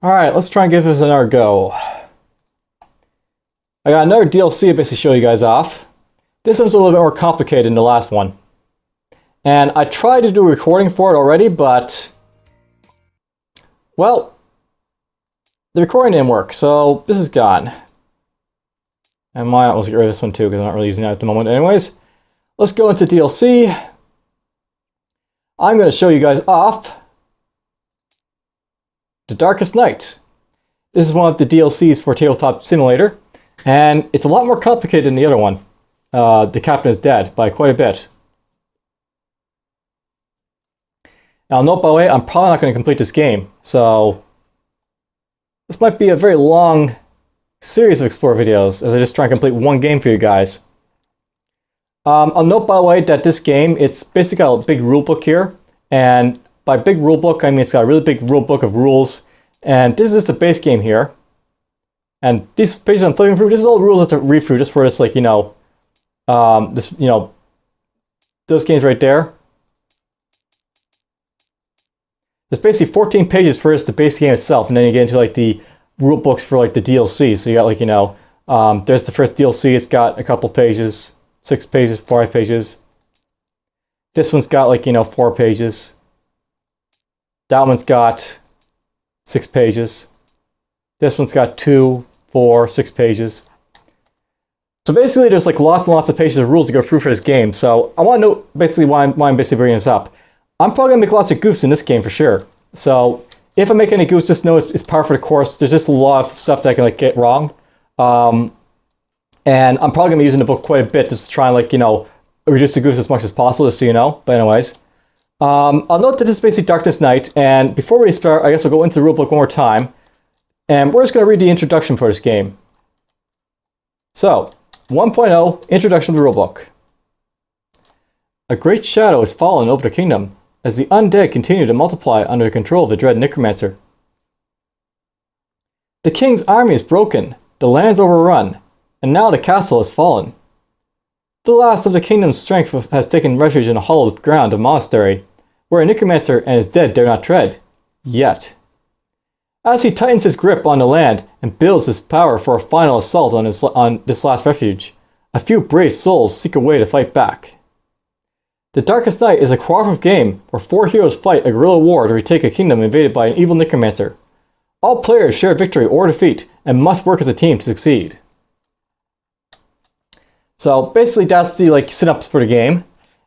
Alright, let's try and give this another go. I got another DLC to basically show you guys off. This one's a little bit more complicated than the last one. And I tried to do a recording for it already, but... well, the recording didn't work, so this is gone. And might as well get rid of this one too, because I'm not really using it at the moment anyways. Let's go into DLC. I'm going to show you guys off The Darkest Night. This is one of the DLCs for Tabletop Simulator, and it's a lot more complicated than the other one. The captain is dead by quite a bit. Now, note by the way, I'm probably not going to complete this game, so this might be a very long series of Explore videos as I just try and complete one game for you guys. I'll note by the way that this game, it's basically got a big rulebook here, and by big rulebook I mean it's got a really big rulebook of rules, and this is the base game here. And these pages I'm flipping through, this is all the rules I have to read through just for this, like, those games right there. There's basically 14 pages for the base game itself, and then you get into like the rule books for like the DLC. So you got like, there's the first DLC, it's got a couple pages, 6 pages, 5 pages. This one's got like, 4 pages. That one's got 6 pages. This one's got 2, 4, 6 pages. So basically there's like lots and lots of pages of rules to go through for this game. So I want to know basically why I'm basically bringing this up. I'm probably going to make lots of goofs in this game for sure. So if I make any goofs, just know it's par for the course. There's just a lot of stuff that I can like get wrong. And I'm probably going to be using the book quite a bit just to try and like, reduce the goofs as much as possible, just so you know. But anyways, I'll note that this is basically Darkest Night. And before we start, I guess I'll go into the rulebook one more time. And we're just going to read the introduction for this game. So, 1.0, Introduction to the Rulebook. A great shadow has fallen over the kingdom, as the undead continue to multiply under the control of the dread necromancer. The king's army is broken, the lands overrun, and now the castle has fallen. The last of the kingdom's strength has taken refuge in a hollowed ground of monastery, where a necromancer and his dead dare not tread, yet. As he tightens his grip on the land and builds his power for a final assault on this last refuge, a few brave souls seek a way to fight back. The Darkest Night is a cooperative game where 4 heroes fight a guerrilla war to retake a kingdom invaded by an evil necromancer. All players share victory or defeat and must work as a team to succeed. So basically that's the like synopsis for the game.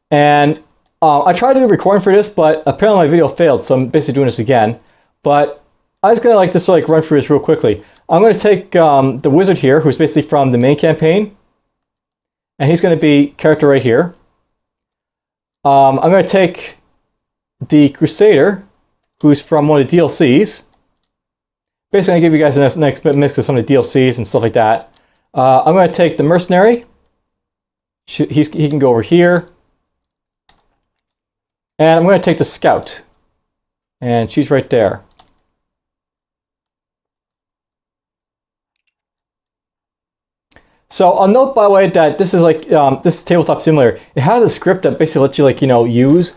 And I tried to do a recording for this, but apparently my video failed, so I'm basically doing this again. But I was going to like just like run through this real quickly. I'm going to take the wizard here, who's basically from the main campaign, and he's going to be character right here. I'm going to take the Crusader, who's from one of the DLCs. Basically, I'm going to give you guys a next mix of some of the DLCs and stuff like that. I'm going to take the Mercenary. He can go over here. And I'm going to take the Scout. And she's right there. So I'll note by the way that this is like this is Tabletop Simulator. It has a script that basically lets you like use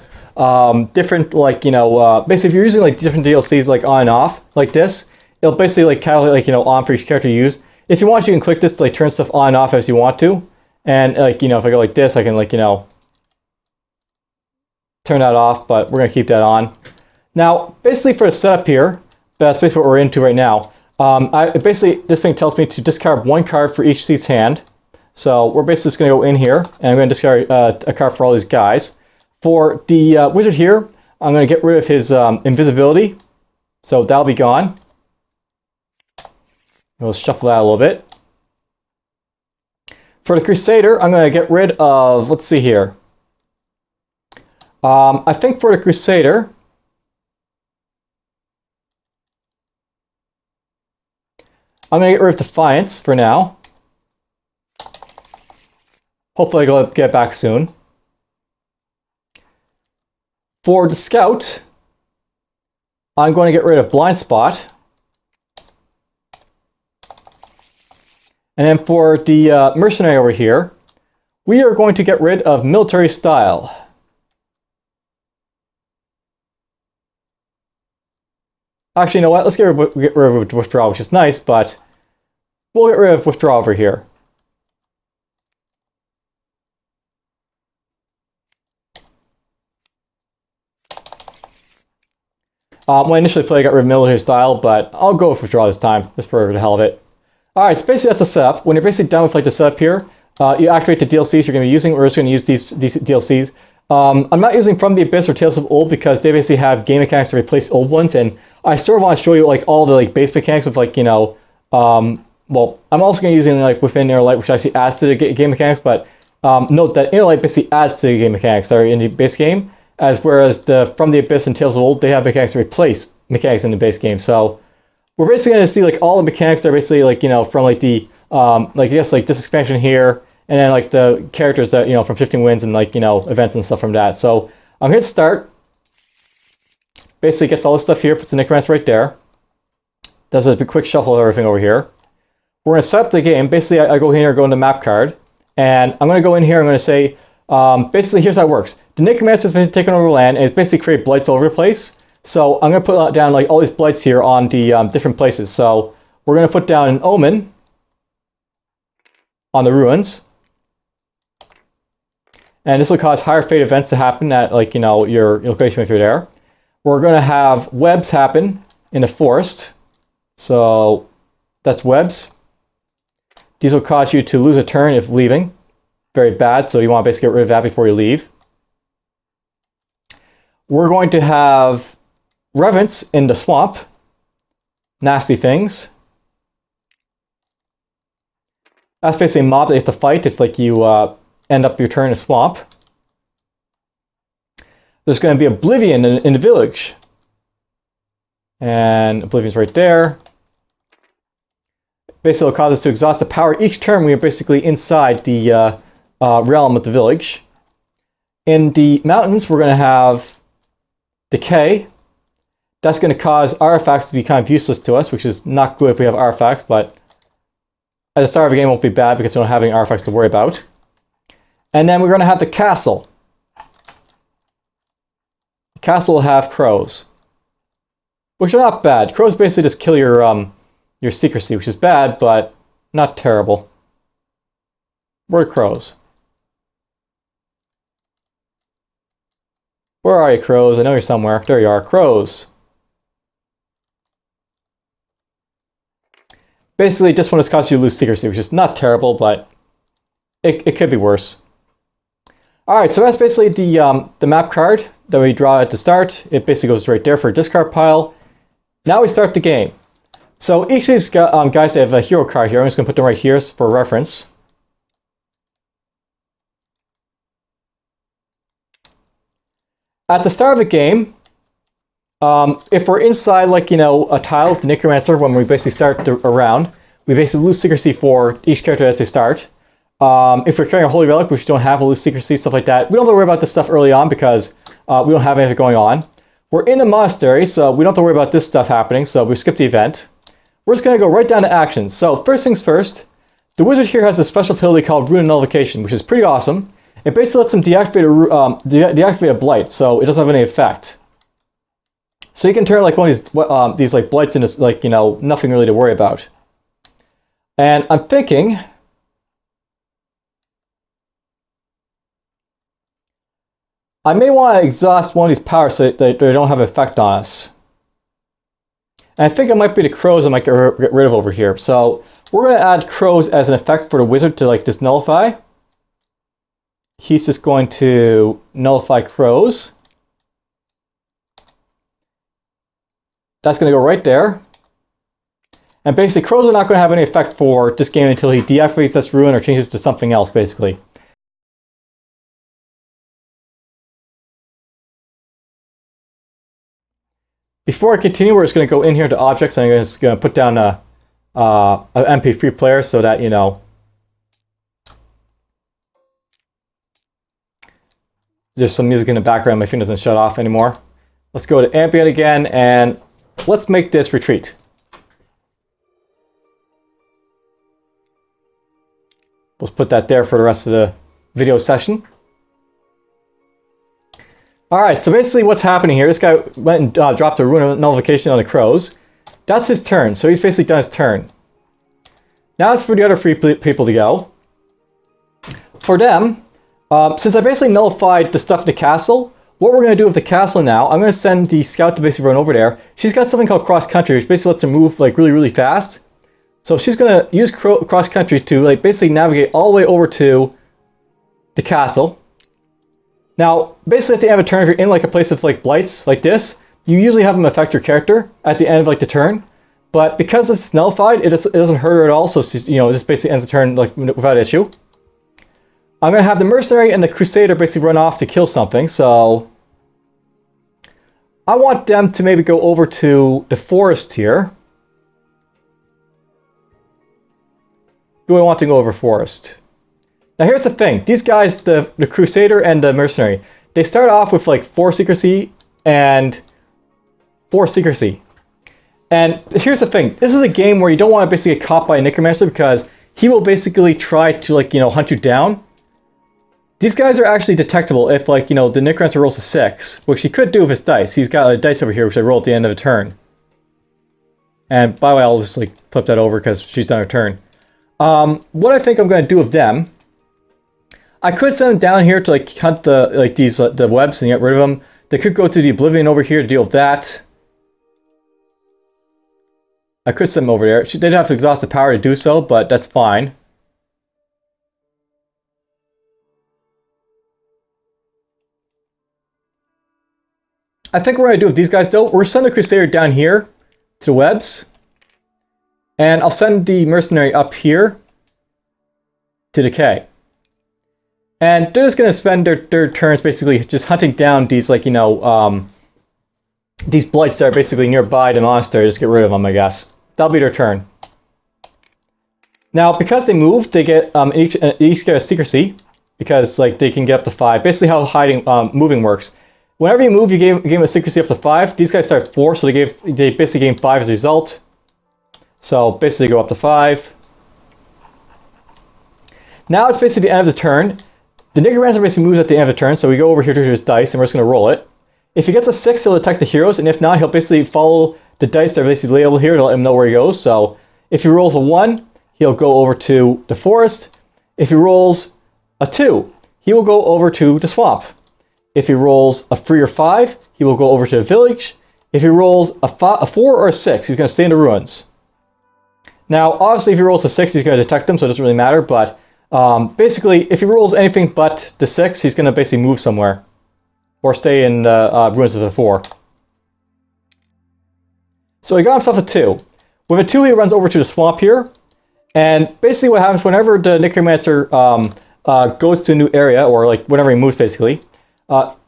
different like basically if you're using like different DLCs like on and off like this, it'll basically like calculate like on for each character you use. If you want, you can click this to like turn stuff on and off as you want to, and like if I go like this, I can like turn that off, but we're gonna keep that on. Now basically for the setup here, that's basically what we're into right now. Basically, this thing tells me to discard 1 card for each seat's hand. So we're basically just going to go in here, and I'm going to discard a card for all these guys. For the wizard here, I'm going to get rid of his invisibility. So that'll be gone. We'll shuffle that a little bit. For the Crusader, I'm going to get rid of, let's see here. I think for the Crusader, I'm going to get rid of Defiance for now. Hopefully I'll get back soon. For the Scout, I'm going to get rid of Blind Spot. And then for the Mercenary over here, we are going to get rid of Military Style. Actually, you know what? Let's get rid of withdraw, which is nice, but we'll get rid of withdraw over here. When I initially played, I got rid of military style, but I'll go with withdraw this time, just for the hell of it. Alright, so basically that's the setup. When you're basically done with like the setup here, you activate the DLCs you're going to be using. We're just going to use these DLCs. I'm not using From the Abyss or Tales of Old because they basically have game mechanics to replace old ones, and I sort of want to show you like all the like base mechanics with like, you know, well, I'm also going to use like within Inner Light, which actually adds to the game mechanics, but note that Inner Light basically adds to the game mechanics that are in the base game, whereas the From the Abyss and Tales of Old, they have mechanics to replace mechanics in the base game. So we're basically going to see like all the mechanics that are basically like, you know, from like the like I guess like this expansion here, and then like the characters that, you know, from 15 Wins and like, you know, events and stuff from that. So I'm going to start. Basically gets all this stuff here, puts the Necromancer right there. Does a quick shuffle of everything over here. We're going to set up the game. Basically I go here, go into map card, and I'm going to go in here, I'm going to say, basically here's how it works. The Necromancer has been taken over land, and it's basically created blights all over the place. So I'm going to put down like all these blights here on the different places. So we're going to put down an Omen on the ruins. And this will cause higher fate events to happen at, like, you know, your location if you're there. We're going to have webs happen in the forest. So that's webs. These will cause you to lose a turn if leaving. Very bad, so you want to basically get rid of that before you leave. We're going to have Revenants in the swamp. Nasty things. That's basically a mob that you have to fight if like you end up your turn in a swamp. There's going to be Oblivion in the village. And Oblivion's right there. Basically it'll cause us to exhaust the power each turn we are basically inside the realm of the village. In the mountains we're going to have Decay. That's going to cause artifacts to be kind of useless to us, which is not good if we have artifacts, but at the start of the game it won't be bad because we don't have any artifacts to worry about. And then we're going to have the castle. The castle will have crows, which are not bad. Crows basically just kill your secrecy, which is bad, but not terrible. Where are crows? Where are you, crows? I know you're somewhere. There you are, crows. Basically, this one has caused you to lose secrecy, which is not terrible, but it could be worse. Alright, so that's basically the map card that we draw at the start. It basically goes right there for a discard pile. Now we start the game. So each of these guys have a hero card here. I'm just going to put them right here for reference. At the start of the game, if we're inside, like, you know, a tile of the Necromancer when we basically start a round, we basically lose secrecy for each character as they start. If we're carrying a Holy Relic, which we don't have, we'll lose secrecy, stuff like that. We don't have to worry about this stuff early on because we don't have anything going on. We're in a monastery, so we don't have to worry about this stuff happening, so we skip the event. We're just going to go right down to actions. So first things first, the wizard here has a special ability called Rune Nullification, which is pretty awesome. It basically lets him deactivate a blight, so it doesn't have any effect. So you can turn like one of these like blights into, like, you know, nothing really to worry about. And I'm thinking I may want to exhaust one of these powers so that they don't have an effect on us. And I think it might be the crows I might get rid of over here. So we're going to add crows as an effect for the wizard to like disnullify. He's just going to nullify crows. That's going to go right there. And basically crows are not going to have any effect for this game until he deactivates this rune or changes to something else, basically. Before I continue, we're just going to go in here to objects, and I'm just going to put down an MP3 player so that, you know, there's some music in the background, my phone doesn't shut off anymore. Let's go to ambient again, and let's make this retreat. We'll put that there for the rest of the video session. Alright, so basically what's happening here, this guy went and dropped a Rune Nullification on the crows. That's his turn, so he's basically done his turn. Now it's for the other three people to go. For them, since I basically nullified the stuff in the castle, what we're going to do with the castle now, I'm going to send the scout to basically run over there. She's got something called cross country, which basically lets her move like really fast. So she's going to use cross country to like basically navigate all the way over to the castle. Now, basically at the end of a turn, if you're in like a place of like blights like this, you usually have them affect your character at the end of like the turn. But because it's nullified, it doesn't hurt her at all. So she's, you know, it just basically ends the turn like without issue. I'm going to have the mercenary and the crusader basically run off to kill something. So I want them to maybe go over to the forest here. Do I want to go over forest? Now here's the thing. These guys, the crusader and the mercenary, they start off with like 4 secrecy and 4 secrecy. And here's the thing. This is a game where you don't want to basically get caught by a necromancer because he will basically try to like, you know, hunt you down. These guys are actually detectable if like, you know, the necromancer rolls a 6, which he could do with his dice. He's got a dice over here which I roll at the end of the turn. And by the way, I'll just like flip that over because she's done her turn. What I think I'm going to do with them, I could send them down here to like hunt the like these the webs and get rid of them. They could go to the Oblivion over here to deal with that. I could send them over there. They'd have to exhaust the power to do so, but that's fine. I think what we're going to do with these guys though, we're sending the Crusader down here to the webs. And I'll send the mercenary up here to decay. And they're just going to spend their turns basically just hunting down these, like, you know, these blights that are basically nearby the monastery. Just get rid of them, I guess. That'll be their turn. Now, because they move, they get each get a secrecy, because like they can get up to 5. Basically, how hiding moving works. Whenever you move, you gave them a secrecy up to 5. These guys start at 4, so they basically gain 5 as a result. So basically, go up to 5. Now it's basically the end of the turn. The necromancer basically moves at the end of the turn, so we go over here to his dice, and we're just going to roll it. If he gets a 6, he'll attack the heroes, and if not, he'll basically follow the dice that are basically labeled here to let him know where he goes. So if he rolls a 1, he'll go over to the forest. If he rolls a 2, he will go over to the swamp. If he rolls a 3 or 5, he will go over to the village. If he rolls a 4 or a 6, he's going to stay in the ruins. Now, obviously, if he rolls a 6, he's going to detect them, so it doesn't really matter, but basically, if he rolls anything but the 6, he's going to basically move somewhere. Or stay in ruins of the 4. So he got himself a 2. With a 2, he runs over to the swamp here. And basically what happens whenever the necromancer goes to a new area, or like whenever he moves basically,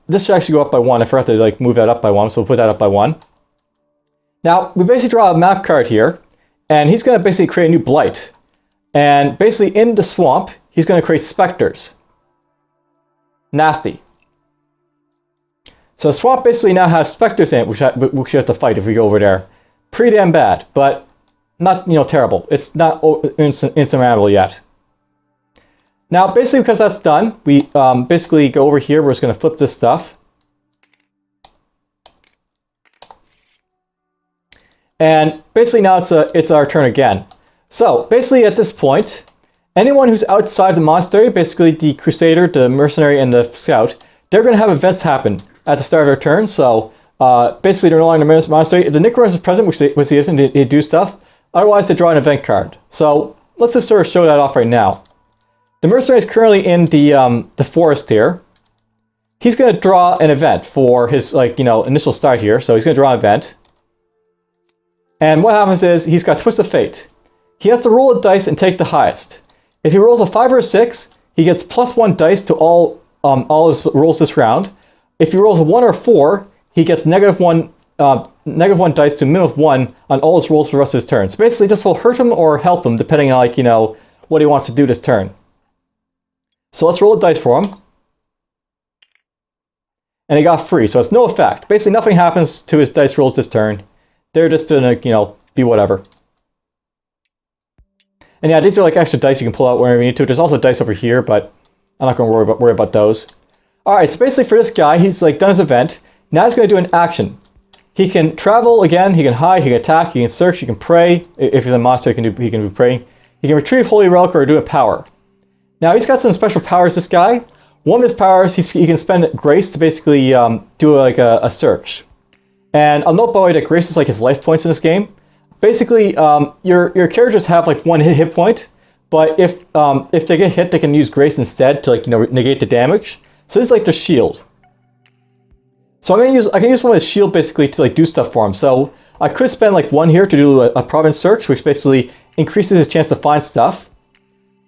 this should actually go up by 1. I forgot to like move that up by 1, so we'll put that up by 1. Now, we basically draw a map card here, and he's going to basically create a new blight. And basically in the swamp, he's going to create specters. Nasty. So the swamp basically now has specters in it, which we have to fight if we go over there. Pretty damn bad, but not, you know, terrible. It's not insurmountable yet. Now, basically because that's done, we basically go over here. We're just going to flip this stuff. And basically now it's our turn again. So basically at this point, anyone who's outside the monastery, basically the Crusader, the Mercenary, and the Scout, they're going to have events happen at the start of their turn. So basically they're no longer in the monastery. If the necromancer is present, which he isn't, they do stuff. Otherwise they draw an event card. So let's just sort of show that off right now. The Mercenary is currently in the forest here. He's going to draw an event for his, like, you know, initial start here. So he's going to draw an event. And what happens is he's got Twist of Fate. He has to roll a dice and take the highest. If he rolls a 5 or a 6, he gets +1 dice to all his rolls this round. If he rolls a 1 or a 4, he gets -1 dice to -1 on all his rolls for the rest of his turn. So basically, this will hurt him or help him depending on, like, you know, what he wants to do this turn. So let's roll a dice for him. And he got 3, so it's no effect. Basically, nothing happens to his dice rolls this turn. They're just gonna, you know, be whatever. And yeah, these are like extra dice you can pull out whenever you need to. There's also dice over here, but I'm not going to worry about those. Alright, so basically for this guy, he's like done his event. Now he's going to do an action. He can travel again, he can hide, he can attack, he can search, he can pray. If he's a monster, he can do praying. He can retrieve Holy Relic or do a power. Now he's got some special powers, this guy. One of his powers, he can spend Grace to basically do like a search. And I'll note by the way that Grace is like his life points in this game. Basically, your characters have like one hit point, but if they get hit, they can use Grace instead to like negate the damage. So this is like the shield. So I can use one of his shield basically to like do stuff for him. So I could spend like one here to do a province search, which basically increases his chance to find stuff.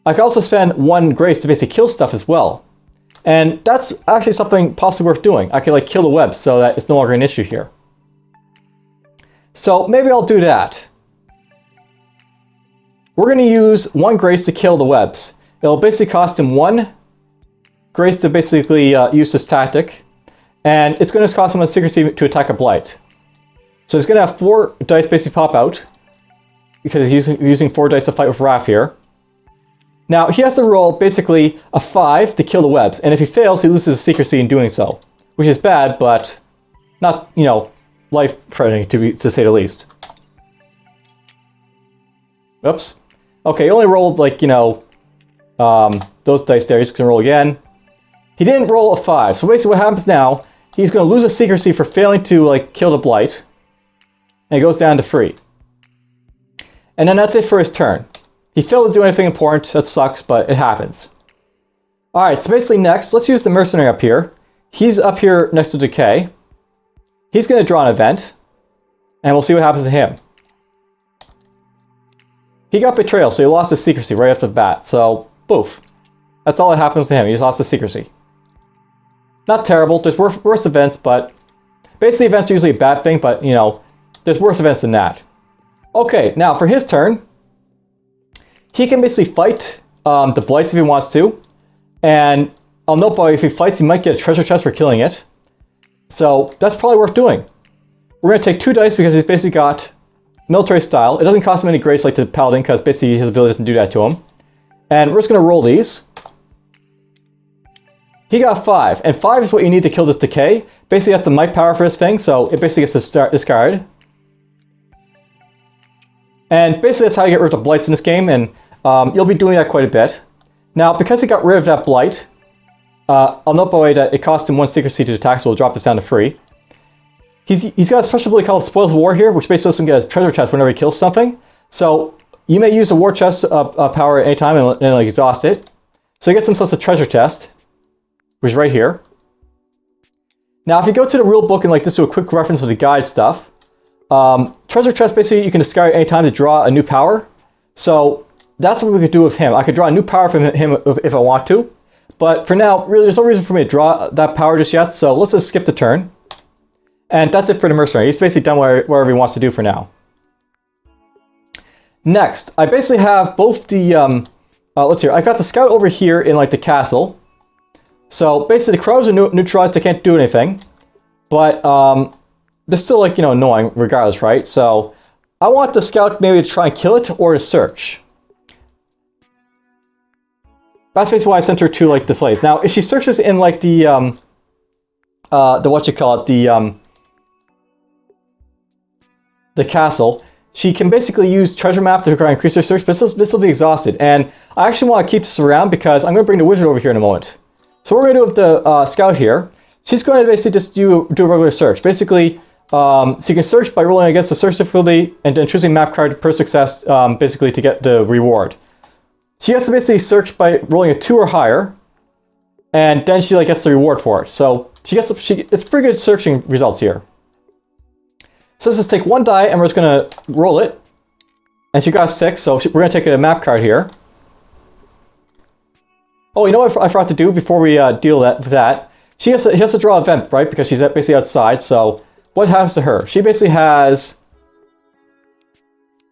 I could also spend one Grace to basically kill stuff as well. And that's actually something possibly worth doing. I could like kill the webs so that it's no longer an issue here. So maybe I'll do that. We're going to use one Grace to kill the webs. It'll basically cost him one Grace to basically use this tactic. And it's going to cost him a secrecy to attack a blight. So he's going to have 4 dice basically pop out. Because he's using 4 dice to fight with Raph here. Now he has to roll basically a 5 to kill the webs. And if he fails, he loses his secrecy in doing so. Which is bad, but not, life-threatening to say the least. Oops. Okay, he only rolled like, those dice there. He's going to roll again. He didn't roll a 5. So basically what happens now, he's going to lose a secrecy for failing to like kill the blight. And it goes down to 3. And then that's it for his turn. He failed to do anything important. That sucks, but it happens. Alright, so basically next, let's use the mercenary up here. He's up here next to Decay. He's going to draw an event. And we'll see what happens to him. He got Betrayal, so he lost his secrecy right off the bat. So, poof. That's all that happens to him. He just lost his secrecy. Not terrible. There's worse events, but... Basically, events are usually a bad thing, but, there's worse events than that. Okay, now for his turn, he can basically fight the blights if he wants to. And I'll note by if he fights, he might get a treasure chest for killing it. So that's probably worth doing. We're going to take 2 dice because he's basically got military style. It doesn't cost him any grace like the paladin because basically his ability doesn't do that to him. And we're just going to roll these. He got 5, and 5 is what you need to kill this Decay. Basically that's the might power for this thing, so it basically gets to discard. And basically that's how you get rid of blights in this game, and you'll be doing that quite a bit. Now, because he got rid of that blight, I'll note by the way that it cost him 1 secrecy to attack, so we'll drop this down to 3. He's got a special ability called Spoils of War here, which basically lets him get a treasure chest whenever he kills something. So you may use a war chest power at any time and like exhaust it. So he gets himself a treasure chest, which is right here. Now, if you go to the rule book and like just do a quick reference of the guide stuff, treasure chest basically you can discard any time to draw a new power. So that's what we could do with him. I could draw a new power from him if I want to. But for now, really, there's no reason for me to draw that power just yet. So let's just skip the turn. And that's it for the mercenary. He's basically done whatever he wants to do for now. Next, I basically have both the... let's see. I got the scout over here in like the castle. So basically the crows are neutralized. They can't do anything. But they're still like, annoying regardless, right? So I want the scout maybe to try and kill it or to search. That's basically why I sent her to like the place. Now, if she searches in like the castle, she can basically use treasure map to try and increase her search, but this will be exhausted. And I actually want to keep this around because I'm going to bring the wizard over here in a moment. So what we're going to do with the scout here, she's going to basically just do a regular search. Basically, so you can search by rolling against the search difficulty and then choosing map card per success, basically to get the reward. She has to basically search by rolling a 2 or higher, and then she like gets the reward for it. So it's pretty good searching results here. So let's just take 1 die, and we're just going to roll it. And she got a 6, so we're going to take a map card here. Oh, you know what I forgot to do before we deal with that? She has to draw an event, right? Because she's basically outside, so what happens to her? She basically has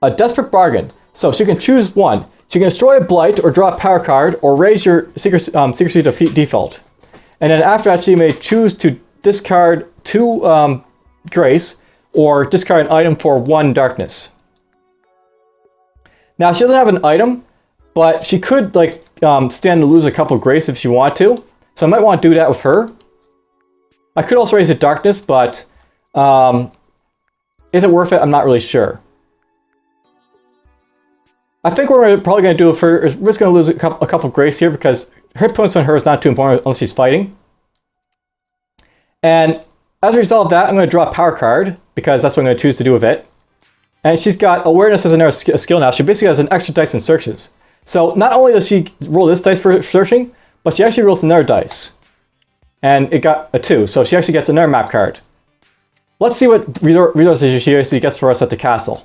a Desperate Bargain. So she can choose one. She can destroy a blight, or draw a power card, or raise your secrecy to default. And then after that, she may choose to discard 2 grace, or discard an item for 1 darkness. Now, she doesn't have an item, but she could like stand to lose a couple grace if she wanted to. So I might want to do that with her. I could also raise the darkness, but is it worth it? I'm not really sure. I think what we're probably going to do is we're just going to lose a couple of grace here because hit points on her is not too important unless she's fighting. And as a result of that, I'm going to draw a power card because that's what I'm going to choose to do with it. And she's got awareness as another skill now. She basically has an extra dice in searches. So not only does she roll this dice for searching, but she actually rolls another dice. And it got a 2, so she actually gets another map card. Let's see what resources she actually gets for us at the castle.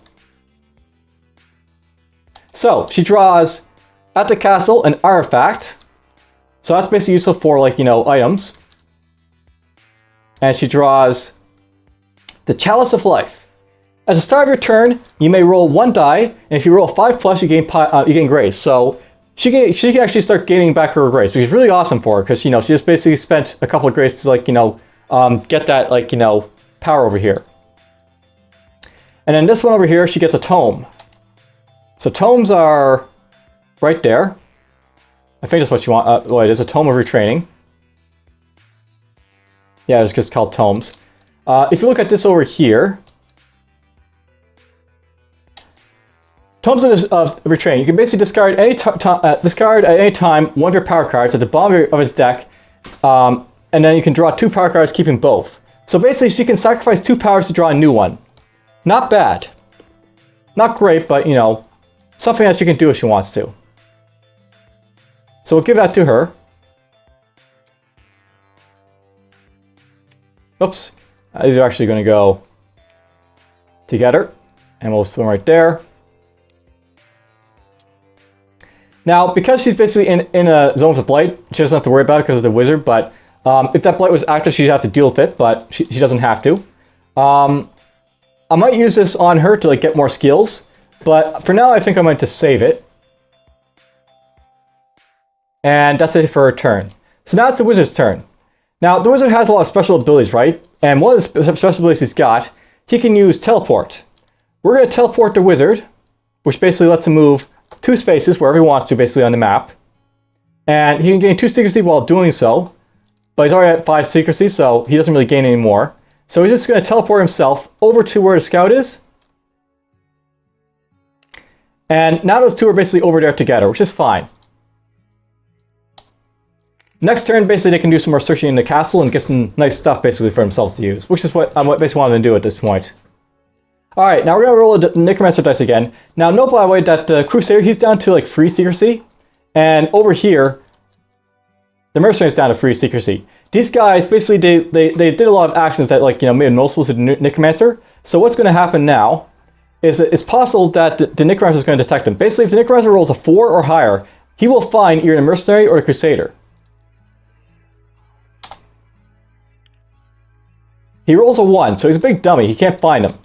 So she draws at the castle an artifact. So that's basically useful for, like, you know, items. And she draws the Chalice of Life. At the start of your turn, you may roll 1 die, and if you roll 5+, you gain grace. So she can actually start gaining back her grace, which is really awesome for her because, you know, she just basically spent a couple of grace to, like, you know, get that, like, you know, power over here. And then this one over here, she gets a tome. So tomes are right there. I think that's what you want. Well, it is a tome of retraining. Yeah, it's just called tomes. If you look at this over here, tomes of retraining. You can basically discard at any time one of your power cards at the bottom of his deck, and then you can draw 2 power cards, keeping both. So basically, she can sacrifice 2 powers to draw a new one. Not bad. Not great, but, you know, something that she can do if she wants to. So we'll give that to her. Oops. These are actually going to go together. And we'll put them right there. Now, because she's basically in a zone with blight, she doesn't have to worry about it because of the wizard, but if that blight was active, she'd have to deal with it, but she doesn't have to. I might use this on her to, like, get more skills, but for now I think I'm going to save it. And that's it for her turn. So now it's the wizard's turn. Now, the wizard has a lot of special abilities, right? And one of the special abilities he's got, he can use teleport. We're going to teleport the wizard, which basically lets him move 2 spaces wherever he wants to, basically on the map. And he can gain 2 secrecy while doing so, but he's already at 5 secrecy, so he doesn't really gain any more. So he's just going to teleport himself over to where the scout is. And now those 2 are basically over there together, which is fine. Next turn, basically, they can do some more searching in the castle and get some nice stuff, basically, for themselves to use, which is what I basically wanted to do at this point. Alright, now we're going to roll a Necromancer dice again. Now, note, by the way, that the Crusader, he's down to, like, 3 secrecy. And over here, the Mercenary is down to 3 secrecy. These guys, basically, they did a lot of actions that, like, you know, made them noticeable to the Necromancer. So what's going to happen now is it's possible that the Necromancer is going to detect them. Basically, if the Necromancer rolls a 4 or higher, he will find either the Mercenary or the Crusader. He rolls a 1, so he's a big dummy. He can't find him.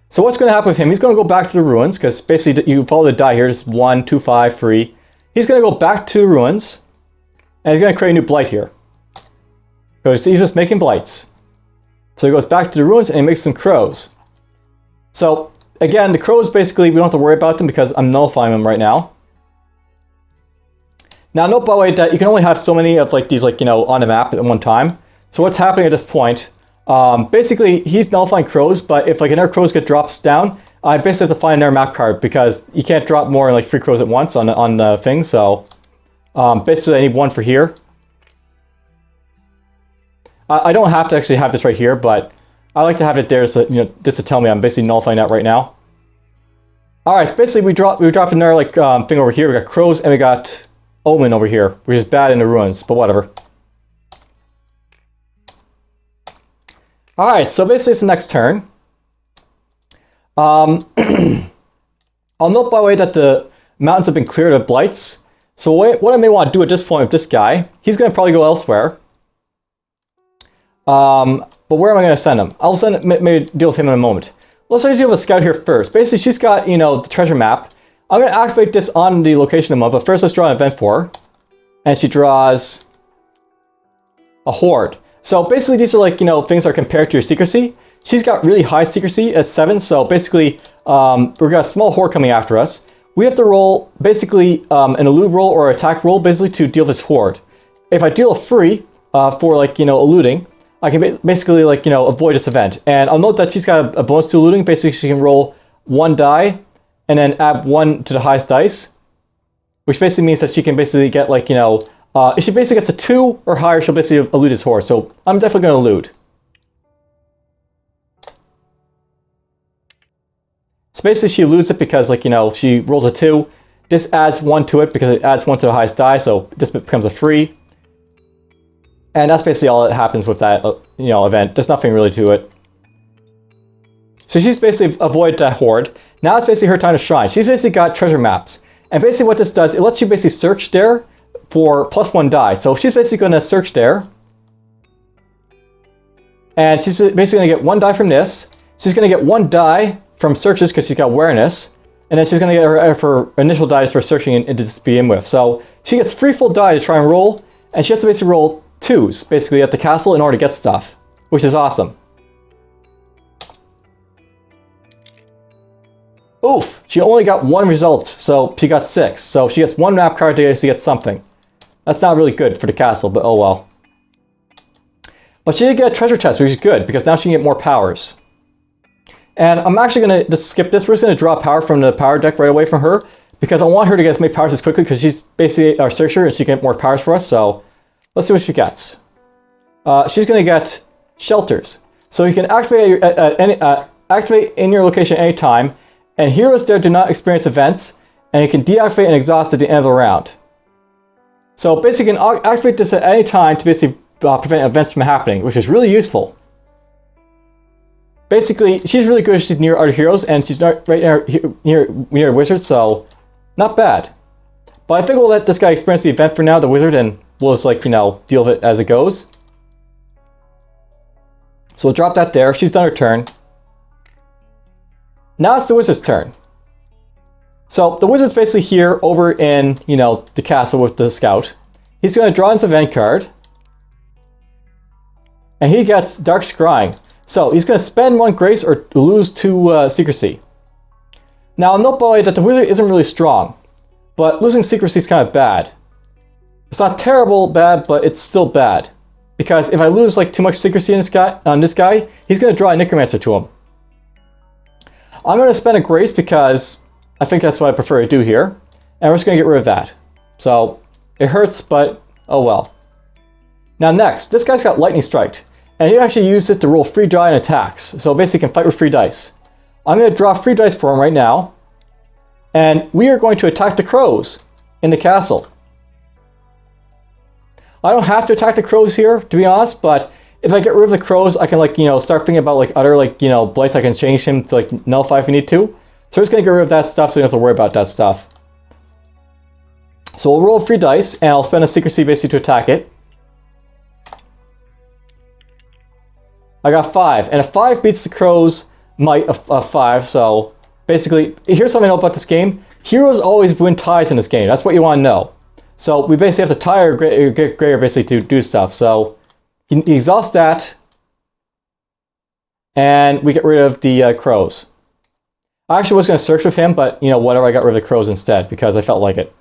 So what's going to happen with him? He's going to go back to the ruins, because basically you follow the die here. Just 1, 2, 5, 3. He's going to go back to the ruins, and he's going to create a new blight here. Because he's just making blights. So he goes back to the ruins, and he makes some crows. So, again, the crows, basically, we don't have to worry about them, because I'm nullifying them right now. Now, note, by the way, that you can only have so many of, like, these, like, you know, on the map at one time. So what's happening at this point... basically, he's nullifying crows, but if, like, another crows get drops down, I basically have to find another map card, because you can't drop more than, like, 3 crows at once on the thing, so... basically, I need 1 for here. I don't have to actually have this right here, but I like to have it there, so, you know, just to tell me I'm basically nullifying that right now. Alright, so basically, we dropped another, like, thing over here. We got crows, and we got omen over here, which is bad in the ruins, but whatever. Alright, so basically it's the next turn. I'll note, by the way, that the mountains have been cleared of blights. So what I may want to do at this point with this guy, he's going to probably go elsewhere. But where am I going to send him? I'll maybe deal with him in a moment. Let's deal with the scout here first. Basically, she's got, you know, the treasure map. I'm going to activate this on the location of the month, but first let's draw an event for her. And she draws a horde. So basically, these are, like, you know, things that are compared to your secrecy. She's got really high secrecy at 7, so basically, we've got a small horde coming after us. We have to roll, basically, an elude roll or attack roll, basically, to deal this horde. If I deal a free for, like, you know, eluding, I can basically, like, you know, avoid this event. And I'll note that she's got a bonus to looting. Basically, she can roll 1 die and then add 1 to the highest dice, which basically means that she can basically get, like, you know, if she basically gets a 2 or higher, she'll basically elude this horse. So I'm definitely going to elude. So basically, she eludes it because, like, you know, she rolls a 2. This adds 1 to it because it adds 1 to the highest die, so this becomes a 3. And that's basically all that happens with that, you know, event. There's nothing really to it. So she's basically avoided that horde. Now it's basically her time to shine. She's basically got treasure maps. And basically what this does, it lets you basically search there for +1 die. So she's basically going to search there. And she's basically going to get 1 die from this. She's going to get 1 die from searches because she's got awareness. And then she's going to get her initial dice for searching into this to begin with. So she gets 3 full die to try and roll. And she has to basically roll 2s, basically, at the castle in order to get stuff. Which is awesome. Oof! She only got 1 result, so she got 6. So she gets 1 map card to get something. That's not really good for the castle, but oh well. But she did get a treasure chest, which is good, because now she can get more powers. And I'm actually going to just skip this. We're just going to draw power from the power deck right away from her, because I want her to get as many powers as quickly, because she's basically our searcher, and she can get more powers for us, so let's see what she gets. She's going to get shelters. So you can activate activate in your location at any time, and heroes there do not experience events, and you can deactivate and exhaust at the end of the round. So basically you can activate this at any time to basically prevent events from happening, which is really useful. Basically, she's really good if she's near other heroes, and she's not right near wizards, so not bad. But I think we'll let this guy experience the event for now, the wizard, and we'll just, like, you know, deal with it as it goes. So we'll drop that there. She's done her turn. Now it's the wizard's turn. So the wizard's basically here over in, you know, the castle with the scout. He's going to draw his event card. And he gets Dark Scrying. So he's going to spend 1 grace or lose 2 secrecy. Now note by the way that the wizard isn't really strong. But losing secrecy is kind of bad. It's not terrible bad, but it's still bad. Because if I lose, like, too much secrecy on this guy, he's going to draw a necromancer to him. I'm going to spend a grace because I think that's what I prefer to do here. And we're just going to get rid of that. So it hurts, but oh well. Now next, this guy's got Lightning Strike. And he actually used it to roll free die and attacks. So basically he can fight with free dice. I'm going to draw free dice for him right now. And we are going to attack the crows in the castle. I don't have to attack the crows here, to be honest, but if I get rid of the crows, I can, like, you know, start thinking about, like, other, like, you know, blights I can change him to, like, nullify if I need to. So we're just going to get rid of that stuff so we don't have to worry about that stuff. So we'll roll 3 dice, and I'll spend a secrecy basically to attack it. I got 5, and a 5 beats the crow's might of 5, so basically, here's something I know about this game. Heroes always win ties in this game. That's what you want to know. So we basically have to tie or get greater basically to do stuff. So you exhaust that, and we get rid of the crows. I actually was going to search with him, but, you know, whatever, I got rid of the crows instead because I felt like it.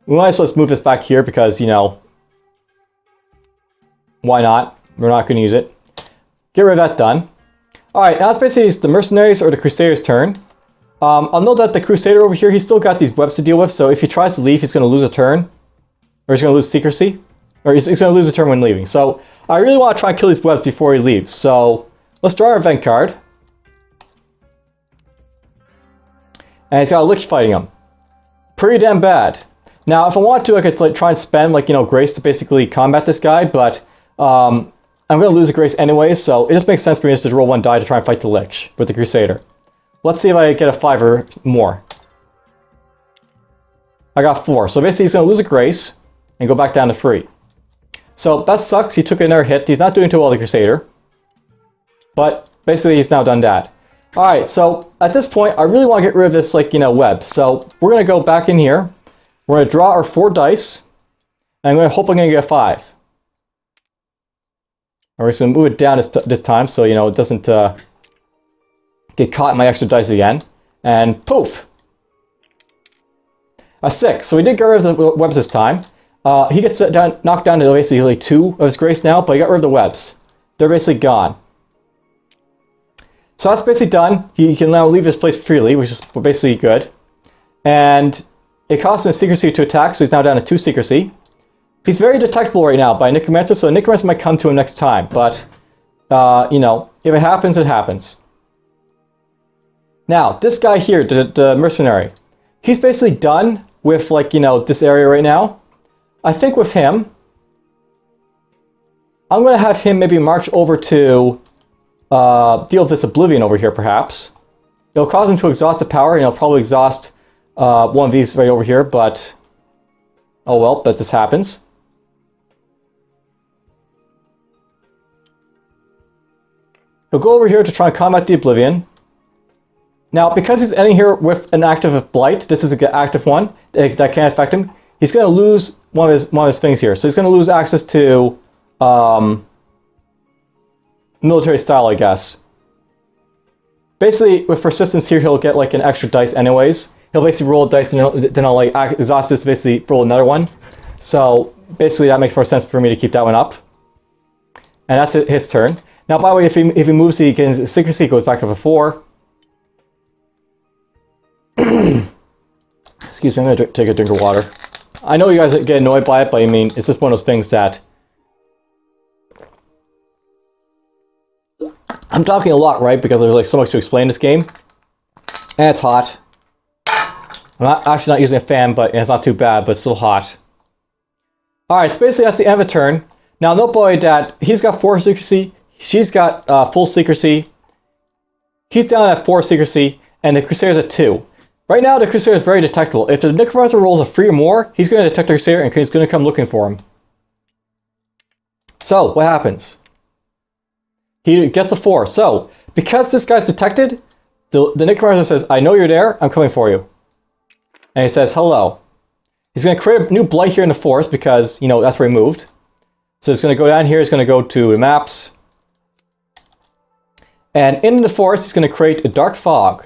We might as well just move this back here because, you know, why not? We're not going to use it. Get rid of that done. Alright, now it's basically the mercenaries or the Crusader's turn. I'll note that the Crusader over here, he's still got these webs to deal with, so if he tries to leave, he's going to lose a turn. Or he's going to lose secrecy. Or he's going to lose a turn when leaving. So I really want to try and kill these webs before he leaves. So let's draw our event card. And he's got a Lich fighting him. Pretty damn bad. Now, if I want to, I could, like, try and spend, like, you know, grace to basically combat this guy, but I'm going to lose a grace anyway, so it just makes sense for me just to roll 1 die to try and fight the Lich with the Crusader. Let's see if I get a 5 or more. I got 4, so basically he's going to lose a grace and go back down to 3. So that sucks, he took another hit. He's not doing too well, the Crusader. But basically he's now done that. Alright, so at this point, I really want to get rid of this, like, you know, web. So we're going to go back in here. We're going to draw our 4 dice. And I'm going to hope I'm going to get a 5. And we're just going to move it down this time so, you know, it doesn't get caught in my extra dice again. And poof! A 6. So we did get rid of the webs this time. He gets knocked down to basically 2 of his grace now, but he got rid of the webs. They're basically gone. So that's basically done. He can now leave his place freely, which is basically good. And it costs him a secrecy to attack, so he's now down to 2 secrecy. He's very detectable right now by Necromancer, so Necromancer might come to him next time, but, you know, if it happens, it happens. Now, this guy here, the mercenary, he's basically done with, like, you know, this area right now. I think with him, I'm going to have him maybe march over to deal with this Oblivion over here, perhaps. It'll cause him to exhaust the power, and he'll probably exhaust one of these right over here, but oh well, that just happens. He'll go over here to try and combat the Oblivion. Now, because he's ending here with an active Blight, this is an active one that can't affect him, he's going to lose one of his things here. So he's going to lose access to military style, I guess. Basically, with persistence here, he'll get like an extra dice anyways. He'll basically roll a dice and then I'll like exhaust this to basically roll another one. So basically that makes more sense for me to keep that one up. And that's his turn. Now, by the way, if he moves, he gains secrecy, he goes back up to 4. Excuse me, I'm going to take a drink of water. I know you guys get annoyed by it, but I mean, it's just one of those things that I'm talking a lot, right? Because there's like so much to explain this game. And it's hot. I'm actually not using a fan, but it's not too bad, but it's still hot. Alright, so basically that's the end of a turn. Now note boy that he's got 4 secrecy, she's got full secrecy. He's down at 4 secrecy, and the Crusader's at 2. Right now the Crusader is very detectable. If the Necromancer rolls a 3 or more, he's going to detect the Crusader and he's going to come looking for him. So, what happens? He gets a 4. So, because this guy's detected, the Necromancer says, I know you're there, I'm coming for you. And he says, hello. He's going to create a new Blight here in the forest because, you know, that's where he moved. So he's going to go down here, he's going to go to maps. And in the forest, he's going to create a dark fog.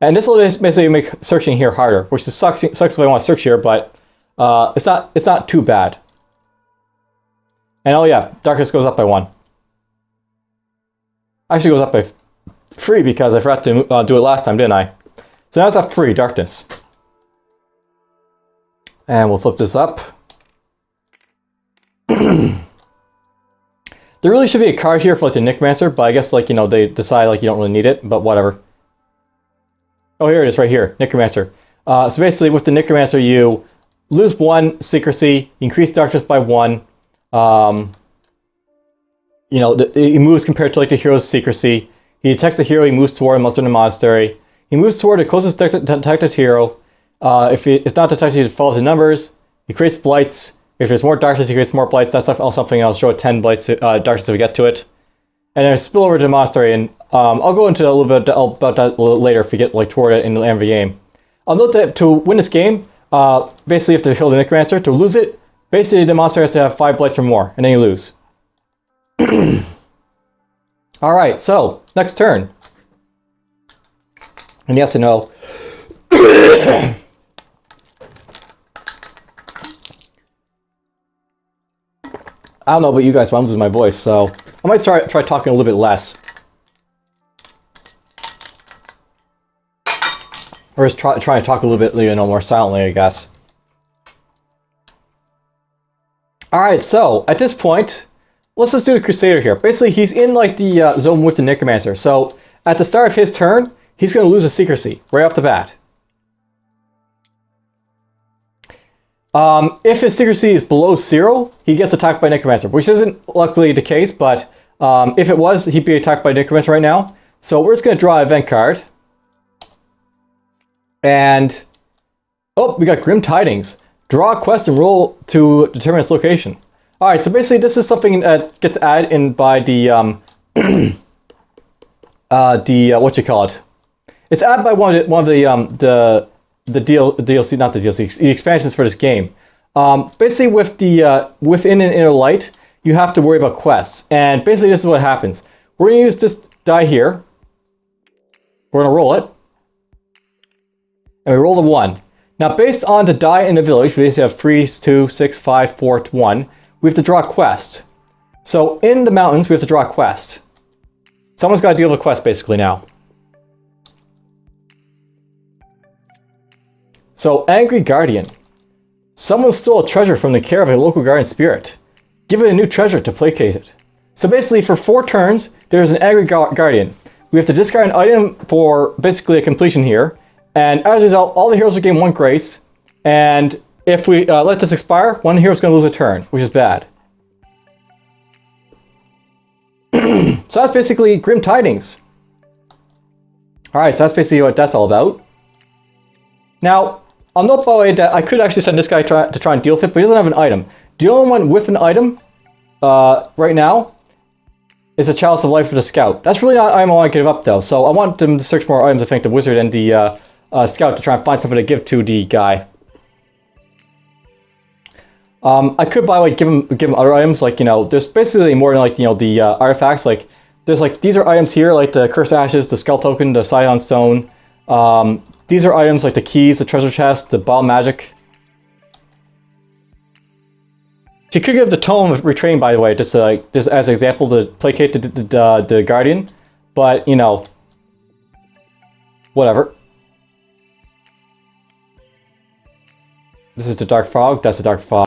And this will basically make searching here harder, which sucks if I want to search here, but it's not too bad. And oh yeah, darkness goes up by 1. Actually goes up by 3 because I forgot to do it last time, didn't I? So now it's at 3, darkness. And we'll flip this up. There really should be a card here for like the Necromancer, but I guess like, you know, they decide like you don't really need it, but whatever. Oh, here it is right here, Necromancer. So basically with the Necromancer you lose 1 secrecy, you increase darkness by 1. You know, he moves compared to like the hero's secrecy. He detects the hero, he moves toward him unless they're in the monastery. He moves toward the closest detected hero. If it's not detected, he follows the numbers. He creates blights. If there's more darkness, he creates more blights. That's something I'll show 10 blights darkness if we get to it. And then spill over to the monastery, and I'll go into a little bit about that a little later if we get like toward it in the end of the game. I'll note that to win this game, basically you have to kill the Necromancer. To lose it, basically the monster has to have 5 blights or more, and then you lose. Alright, so, next turn. And yes and no. I don't know about you guys, but I'm losing my voice, so I might try talking a little bit less. Or just try to talk a little bit, you know, more silently, I guess. Alright, so, at this point, let's just do the Crusader here. Basically, he's in, like, the zone with the Necromancer. So, at the start of his turn, he's going to lose a secrecy, right off the bat. If his secrecy is below 0, he gets attacked by Necromancer, which isn't luckily the case, but if it was, he'd be attacked by Necromancer right now. So we're just going to draw an event card. And, oh, we got Grim Tidings. Draw a quest and roll to determine its location. Alright, so basically this is something that gets added in by the, what you call it? It's added by one of the DLC, not the DLC, the expansions for this game. Basically, with the within an inner light, you have to worry about quests. And basically, this is what happens. We're going to use this die here. We're going to roll it. and we rolled a 1. Now, based on the die in the village, we basically have 3, 2, 6, 5, 4, 1. We have to draw a quest. So, in the mountains, we have to draw a quest. Someone's got to deal with a quest, basically, now. So, Angry Guardian. Someone stole a treasure from the care of a local guardian spirit. Give it a new treasure to placate it. So, basically, for 4 turns, there's an Angry Guardian. We have to discard an item for, basically, a completion here. And as a result, all the heroes are getting 1 grace, and if we let this expire, 1 hero is going to lose a turn, which is bad. So that's basically Grim Tidings. Alright, so that's basically what that's all about. Now, I'll note by the way that I could actually send this guy to try and deal with it, but he doesn't have an item. The only one with an item right now is a Chalice of Life for the Scout. That's really not an item I want to give up, though, so I want them to search more items, I think, the Wizard and the Scout to try and find something to give to the guy. I could, by the way, give him other items, like, you know, there's basically more than, like, you know, the artifacts, like, there's, like, these are items here, like the Curse Ashes, the Skull Token, the Scion Stone. These are items like the keys, the treasure chest, the Ball Magic. She could give the Tome of Retraining, by the way, just as an example to placate the Guardian, but, you know, whatever. This is the Dark Fog, that's the Dark Fog.